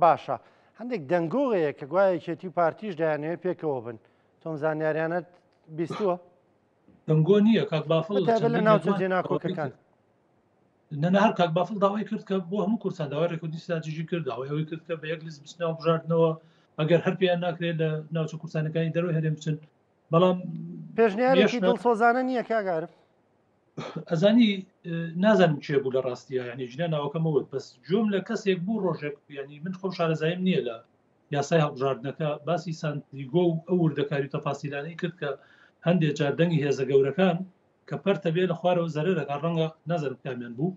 باشە هەندێک دەنگۆغەیە کە گوایەکێتی پارتیش دایانەوێت پێکەوە بن تۆم زانیاریانەت بیستووە دەنگۆ نییە کاک بافڵ لە ناوچە جێناکۆکەکان نەنا هەر کاک بافڵ داوای کرد کە بۆ هەموو کورسان داوای ڕێکوردی استراتیژی کرد داوای ئەوەی کرد کە بە یەک لیست بچنەوە بژاردنەوە ئەگەر هەر پێیان ناکرێت لە ناوچە کورسانەکانی دەروی هەرێم بچن بەڵام پێشنیارێکی دڵسۆزانە نییە کاگەرم ئەزانی نازانم چێ بوو لە ڕاستیە ینی ژنە ناوەکەمەوت بەس جۆم لە کەسێک بوو ڕۆژێک ینی من خۆم شارەزایم نییە لە یاسای هەڵبژاردنەکە باسی سانتیگۆ و ئەو وردەکاری تەفاسیلانەی کرد کە هەندێک جاردەنگی هێزە گەورەکان کە پەرتە بێ لە خوارەوە زەرەرەکە ڕەنگە نازانم کامیان بوو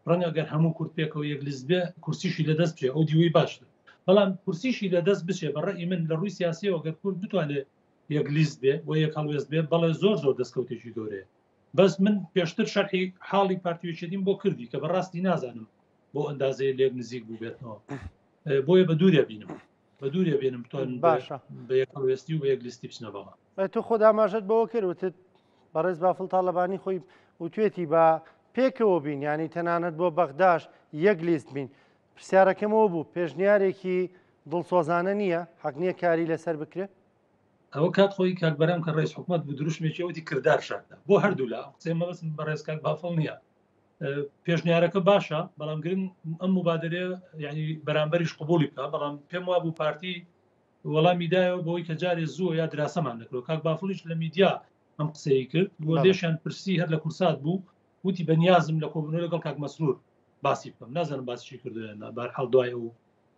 ڕەنگە گەر هەموو کورت پێکەوە یەک لیست بێ کورسیشی لەدەست بچێ ئەو دیوەی باشە بەڵام کورسیشی لەدەست بچێ بەڕێی من لە ڕووی سیاسیەوە گەر کورد بتوانێت یەک لیست بێ و یەک هەڵوێست بێ بەڵێ زۆر دەستکەوتێکی گەورەیە بەس من پێشتر شەرحی حاڵی پارتیوێچێتیم بۆ کردی کە بەڕاستی نازانم بۆ ئەندازەیە لێک نزیک بوو بێتەوە بۆیە بە دوورێ بینم بە دوورێ بێنم بتوان باشە بە یەک هەڵوێستی و بە یەک لیستی بچنەوەڵە تۆ خۆ داماژەت بەوە کردوتت بەڕێز بافڵ تاالبانی خۆی وتوێتی بە پێکەوە بین ینی تەنانەت بۆ بەغداش یەک لیست بین پرسیارەکەمەوە بوو پێشنیارێکی دڵسۆزانە نییە حەق نییە کاری لەسەر بکرێت ئەوە کات خۆی کاکبەرام کە ڕێز حکومت بە دروشمێکیەوەی کردار شاردا بۆ هەردوو لە قسەی مەبەستم بە ڕێز کاک بافڵ نییە پێشنیارەکە باشە بەڵام گرنگ ئەم مبادرێ ینی بەرامبەریش قبولی بکە بەڵام پێم وا بوو پارتی وەڵامی دایەوە بۆی کە جارێ زووە یا دراسەمان نەکرۆ کاک بافڵیش لە میدیا ئەم قسەی کرد بۆ دێشیان پرسی هەر لە کورسات بوو وتی بەنیازم لە کۆبوونەوە لەگەڵ کاک مەسرور باسی بکەم نازانم باسیی کردوێنە بەرحەڵ دوایە و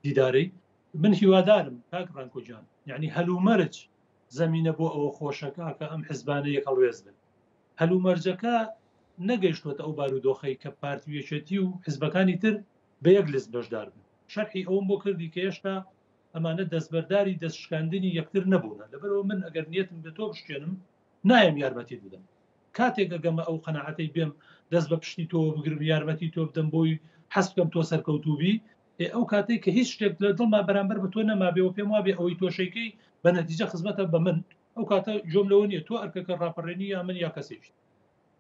دیدارەی من هیوادارم کاک ڕانکۆجان یعنی هەلومەرج زمینە بۆ ئەوە خۆشەکە کە ئەم حزبانە یەک هەڵوێز بن هەلومەرجەکە نەگەیشتوەتە ئەو بارودۆخەی کە پارتیوێچێتی و حزبەکانی تر بە یەک لیست بەشدار بن شەرحی ئەوم بۆ کردی کە هێشتا ئەمانە دەستبەرداری دەستشکاندنی یەکتر نەبوونە لەبەرەوە من ئەگەر نیەتم بە تۆ بشتێنم نایم یارمەتی بدەم کاتێک ئەگەمە ئەو قەنەعەتەی بێم دەست بە پشتی تۆ بگرم یارمەتی تۆ بدەم بۆی حەز بکەم تۆ سەرکەوتوبی ئەو کاتێک کە هیچ شتێک لە دڵما بەرامبەر بە تۆ نەمابێەوە پێم وابێ ئەوەی تۆشەکەی بە نەتیجە خزمەتە بە من ئەو کاتە جۆم لەوە نیە تۆ ئەرکەکە ڕاپەڕێنی یا من یا کەسێکی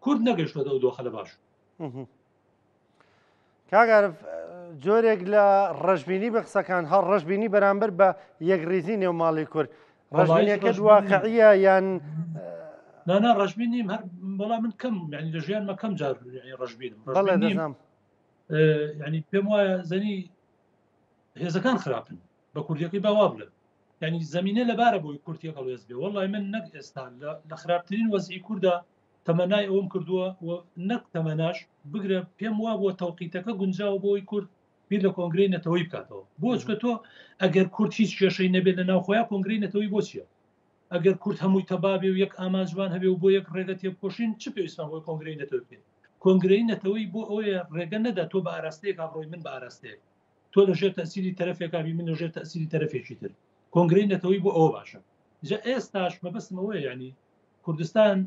کورد نەگەشتوە ئەو دۆخە لە باش کاگەرف جۆرێک لە ڕەشببینی بە قسەکان هەڵ ڕەشببینی بەرامبەر بە یەکریزی نێو ماڵی کورد ڕەشببینیەکە واقعیە یان نانا ڕەشببین نیم هەر بەڵام من کەم ینی لە ژیانمە کەم جار ڕەشببینم ینی پێم وایە زەنی هێزەکان خراپن بە کوردیەکەی باوا بڵێ ینی زمینە لەبارە بۆی کورتیە هەڵێز بێ وەڵی من نەک ئێستا لە خراپترین وەزعی کووردا تەمەنای ئەوم کردووە و نەک تەمەناش بگرە پێم وا بۆ تەوقیتەکە گونجاوە بۆی کورد بیر لە کۆنگرەی نەتەوەی بکاتەوە بۆچکە تۆ ئەگەر کورد هیچ کێشەی نەبێت لە ناوخۆیان کۆنگرەی نەتەوەی بۆ چییە ئەگەر کورد هەمووی تەبابێ و یەک ئاماژوان هەبێ و بۆ یەک ڕێگە تێبکۆشین چ پێویستمان بۆی کۆنگرەی نەتەوەی بکەین کۆنگرەی نەتەوەی بۆ ئەوەیە ڕێگە نەدا تۆ بە ئاراستەیەک ئابڕۆی من بە ئاراستەیە تۆ لەژێر تەسیری تەرەفێکابی من لەژێر تەسیری تەرەفێکی تر کۆنگرەی نەتەوەی بۆ ئەوە باشە جا ئێستاش مەبەستمەوەی ینی کوردستان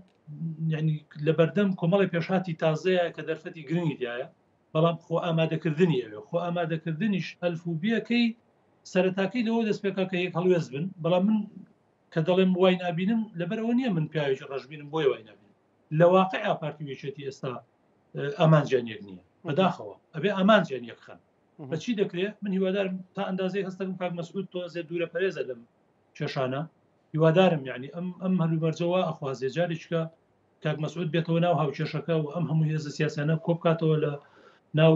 ینی لە بەردەم کۆمەڵی پێشهاتی تازەیە کە دەرفەتی گرنگی دیایە بەڵام خۆ ئامادەکردنی ئەوێ خۆ ئامادەکردنیش ئەلفوبیەکەی سەرەتاکەی لەوە دەستپێکا کە یەک هەڵوێز بن بەڵام من کە دەڵێم وای نبینم لەبەرەوە نییە من پیاوێکی ڕژبینم بۆی وای نبینم لە واقع پارتی وێچێتی ئێستا ئامانجیانیەک نییە بەداخەوە ئەبێ ئامانجیانیەک خەن بەچی دەکرێت من هیوادارم تا ئەندازەی هەستەکەم کاک مەسعود تۆ زێ دوورە پەرێزە لەم کێشانە هیوادارم یعنی ئەم هەلومەرجەوە ئەخوازێ جارێککە کاک مەسعود بێتەوە ناو هاوکێشەکە و ئەم هەموو هێزە سیاسیانە کۆبکاتەوە لە ناو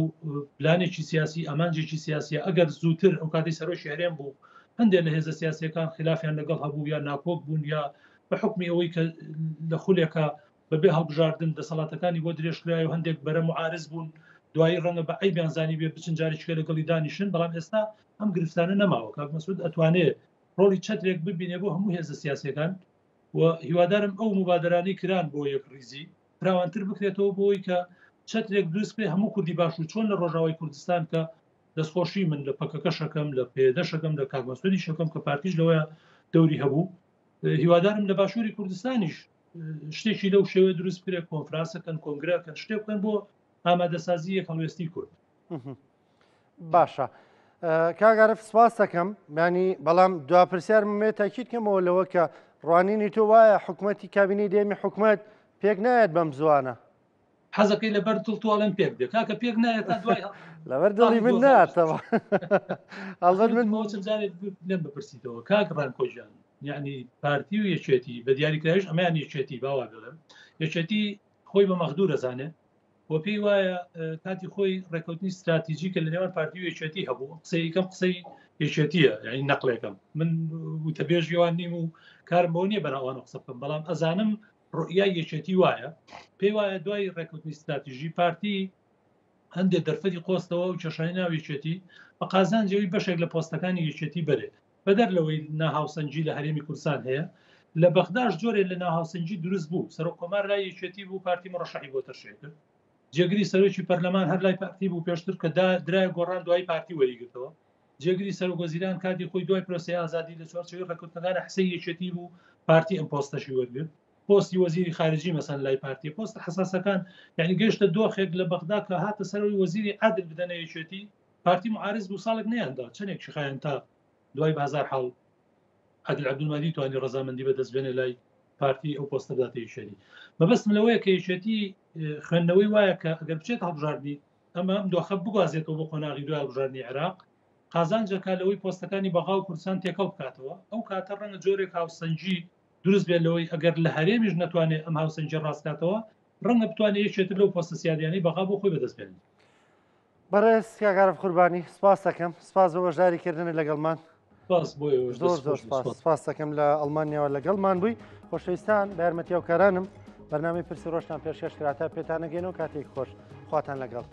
پلانێکی سیاسی ئامانجێکی سیاسیە ئەگەر زووتر ئەو کاتی سەرۆکی هەرێم بوو هەندێک لە هێزە سیاسیەکان خلافیان لەگەڵ هەبوو یا ناکۆک بوون یا بە حکمی ئەوەی کە لە خولێکە بەبێ هەڵبژاردن دەسەڵاتەکانی بۆ درێژکرای و هەندێک بەرە معارز بوون دوایی ڕەنگە بە ئەیبیان زانی بێ بچن جارێککە لەگەڵی دانیشن بەڵام ئێستا ئەم گرفتانە نەماوە کاک مەسعود ئەتوانێت ڕۆڵی چەترێک ببینێ بۆ هەموو هێزە سیاسیەکان و هیوادارم ئەو مبادرانی کران بۆ یەک ریزی فراوانتر بکرێتەوە بۆی کە چەترێک دروست بێ هەموو کوردی باش و چۆن لە ڕۆژاوای کوردستان کە دەستخۆشی من لە پەکەکە شەکەم لە پێدەشەکەم لە کاک مەسعودی شەکەم کە پارتیش لەوەیە دەوری هەبوو هیوادارم لە باشووری کوردستانیش شتێکی لەو شێوە دروست بکرێت کۆنفرانسەکەن کۆنگراکەن شتێک بکەن بۆ ئامادەسازی یەک هەڵوێستی کورد باشە کاگەرف سپاس دەکەم ینی بەڵام دواپرسیارمێ تاکید کەمەوە لەوە کە ڕوانینی تۆ وایە حکوومەتی کابینەی دێمی حکوومەت پێک نایەت بەم زوانە حەزەکەی لەبەر دڵتوڵێن پێک دێ کاکە پێک نایەت دوای لەبەر دڵی من ناتەوە ئەڵبەت من جارێک لێم بپرسیتەوە کاک ڕانکۆژیان یعنی پارتی و یەکێتی بە دیاریکراویش ئەمەیان یەکێتی باوا بڵێم یەکێتی خۆی بە مەخدوو دەزانێت بۆ پێی وایە کاتی خۆی ڕێکوتنی استراتیژیکە لە نێوان پارتی و یەکێتی هەبوو قسەیەکەم قسەی یەکێتیە یعنی نەقلێکم من وتەبێژیوان نیم و کارم بۆ نییە بەناوانە قسە بکەم بەڵام ئەزانم ڕۆیای یەکێتی وایە پێی وایە دوای ڕێکوتنی استراتیژی پارتی هەندێک دەرفەتی قۆستەوە و کێشانی ناو یەکێتی بە قازانجەوەی بەشێک لە پۆستەکانی یەکێتی بەرێ بەدەر لەوەی ناهاوسەنجی لە هەرێمی کوردستان هەیە لە بەغداش جۆرێ لە ناهاوسەنجی دروست بوو سەرۆک کۆمار لای یەکێتی بوو پارتی مڕەشەحی بۆ تەرشێ کرد جێگری سەرۆکی پەرلەمان هەر لای پارتی بوو پێشتر کە درای گۆڕان دوای پارتی وەریگرتەوە جێگری سەرۆک وەزیران کاتی خۆی دوای پرۆسەی ئازادی لە چوارچێوەی ڕێکوتنەکانی حسەی یەکێتی بوو پارتی ئەم پۆستەشی وەرگرت پۆستی وەزیری خارجی مەسەن لای پارتی پۆستە حساسەکان یعنی گەیشتە دۆخێک لە بەغدا کە هاتە سەرەوەی وەزیری عادل بدەنە یەکێتی پارتی معارض بوو ساڵێک نەیاندا چەندێک شخایان تا دوای بازار حاڵ عادل عەبدولمەجید توانی ڕەزامەندی بەدەستبێنێ لای پارتی ئەو پۆستە بداتە یەکێتی مەبەستم لەوەیە کە یەکێتی خوێندنەوەی وایە کە ئەگەر بچێت هەڵبژاردنی ئەمە ئەم دۆخە بگوازێتەوە بۆ قۆناغی دوای هەڵبژاردنی عێراق قازانجەکە لەوەی پۆستەکانی بەغا و کوردستان تێکەڵ بکاتەوە ئەو کاتە ڕەنگە جۆرێک هاوسەنجی دروست بێت لەوەی ئەگەر لە هەرێمیش نەتوانێت ئەم هاوسەنجی ڕاستکاتەوە ڕەنگە بتوانێت یەکێتر لەو پۆستە سیادیانەی بەغا بۆ خۆی بەدەستبێنێت بەڕێز کاگەرف قوربانی سپاس دەکەم سپاس بۆ بەشداریکردنە لەگەڵمان زۆر سپاس دەکەم لە ئەڵمانیاوە لەگەڵمان بووی خۆشەویستان بە یارمەتیاوکارانم بەرنامەی پرسی ڕۆژتان پێشکەش کرا تا پێتانەگەینەوە کاتێک خۆش خواتان لەگەڵ